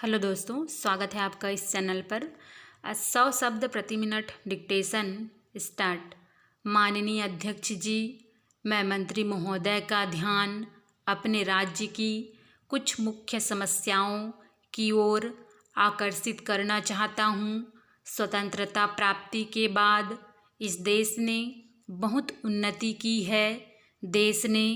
Hello दोस्तों, स्वागत है आपका इस चैनल पर। 100 शब्द प्रति मिनट डिक्टेशन स्टार्ट। माननीय अध्यक्ष जी, मैं मंत्री महोदय का ध्यान अपने राज्य की कुछ मुख्य समस्याओं की ओर आकर्षित करना चाहता हूँ। स्वतंत्रता प्राप्ति के बाद इस देश ने बहुत उन्नति की है। देश ने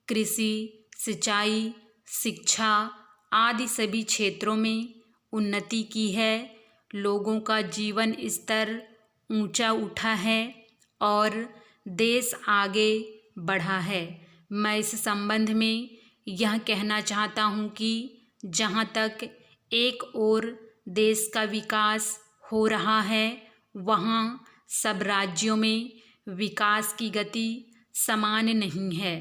कृषि, सिंचाई, शिक्षा आदि सभी क्षेत्रों में उन्नति की है। लोगों का जीवन स्तर ऊंचा उठा है और देश आगे बढ़ा है। मैं इस संबंध में यह कहना चाहता हूँ कि जहाँ तक एक ओर देश का विकास हो रहा है, वहाँ सब राज्यों में विकास की गति समान नहीं है।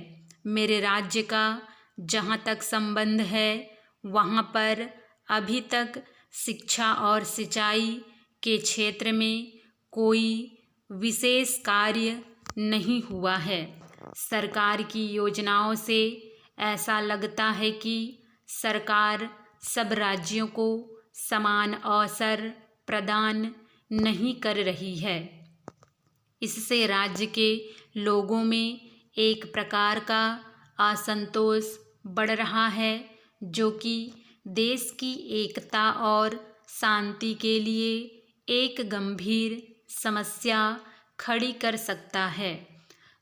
मेरे राज्य का जहाँ तक संबंध है, वहाँ पर अभी तक शिक्षा और सिंचाई के क्षेत्र में कोई विशेष कार्य नहीं हुआ है। सरकार की योजनाओं से ऐसा लगता है कि सरकार सब राज्यों को समान अवसर प्रदान नहीं कर रही है। इससे राज्य के लोगों में एक प्रकार का असंतोष बढ़ रहा है, जो कि देश की एकता और शांति के लिए एक गंभीर समस्या खड़ी कर सकता है।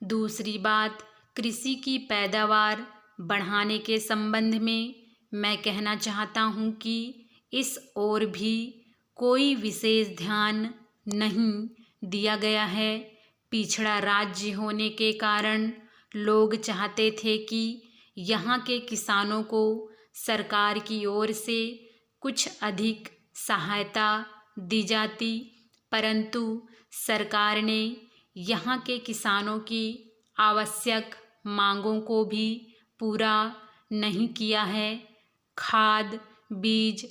दूसरी बात, कृषि की पैदावार बढ़ाने के संबंध में मैं कहना चाहता हूँ कि इस ओर भी कोई विशेष ध्यान नहीं दिया गया है। पिछड़ा राज्य होने के कारण लोग चाहते थे कि यहाँ के किसानों को सरकार की ओर से कुछ अधिक सहायता दी जाती, परंतु सरकार ने यहाँ के किसानों की आवश्यक मांगों को भी पूरा नहीं किया है। खाद, बीज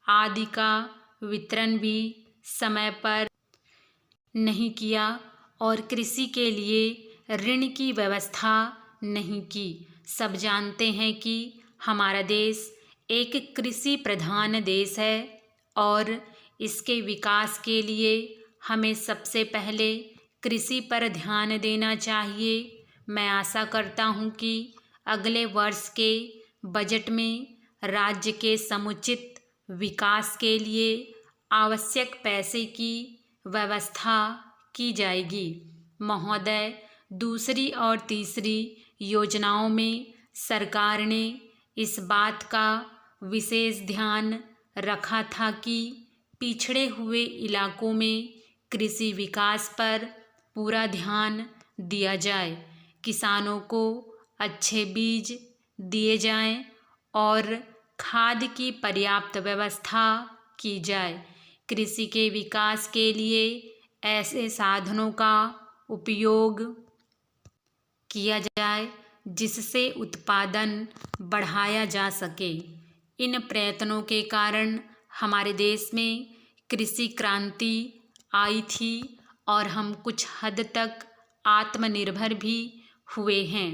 आदि का वितरण भी समय पर नहीं किया और कृषि के लिए ऋण की व्यवस्था नहीं की। सब जानते हैं कि हमारा देश एक कृषि प्रधान देश है और इसके विकास के लिए हमें सबसे पहले कृषि पर ध्यान देना चाहिए। मैं आशा करता हूँ कि अगले वर्ष के बजट में राज्य के समुचित विकास के लिए आवश्यक पैसे की व्यवस्था की जाएगी। महोदय, दूसरी और तीसरी योजनाओं में सरकार ने इस बात का विशेष ध्यान रखा था कि पिछड़े हुए इलाकों में कृषि विकास पर पूरा ध्यान दिया जाए, किसानों को अच्छे बीज दिए जाएं और खाद की पर्याप्त व्यवस्था की जाए। कृषि के विकास के लिए ऐसे साधनों का उपयोग किया जाए जिससे उत्पादन बढ़ाया जा सके। इन प्रयत्नों के कारण हमारे देश में कृषि क्रांति आई थी और हम कुछ हद तक आत्मनिर्भर भी हुए हैं।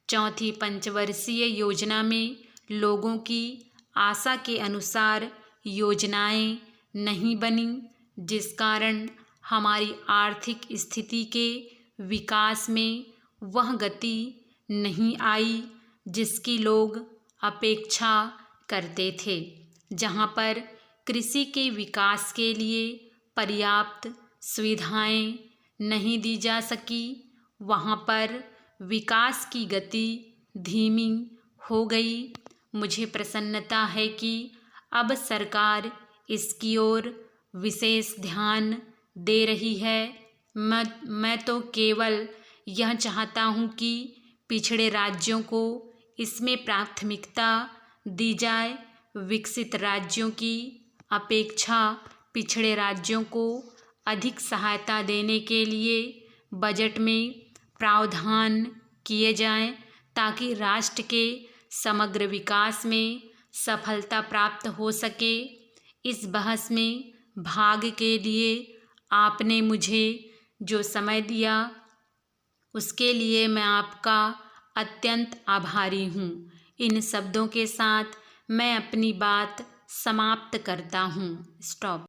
चौथी पंचवर्षीय योजना में लोगों की आशा के अनुसार योजनाएं नहीं बनी, जिस कारण हमारी आर्थिक स्थिति के विकास में वह गति नहीं आई जिसकी लोग अपेक्षा करते थे। जहाँ पर कृषि के विकास के लिए पर्याप्त सुविधाएं नहीं दी जा सकी, वहाँ पर विकास की गति धीमी हो गई। मुझे प्रसन्नता है कि अब सरकार इसकी ओर विशेष ध्यान दे रही है। मैं तो केवल यह चाहता हूँ कि पिछड़े राज्यों को इसमें प्राथमिकता दी जाए। विकसित राज्यों की अपेक्षा पिछड़े राज्यों को अधिक सहायता देने के लिए बजट में प्रावधान किए जाएं, ताकि राष्ट्र के समग्र विकास में सफलता प्राप्त हो सके। इस बहस में भाग के लिए आपने मुझे जो समय दिया, उसके लिए मैं आपका अत्यंत आभारी हूँ। इन शब्दों के साथ मैं अपनी बात समाप्त करता हूँ। स्टॉप।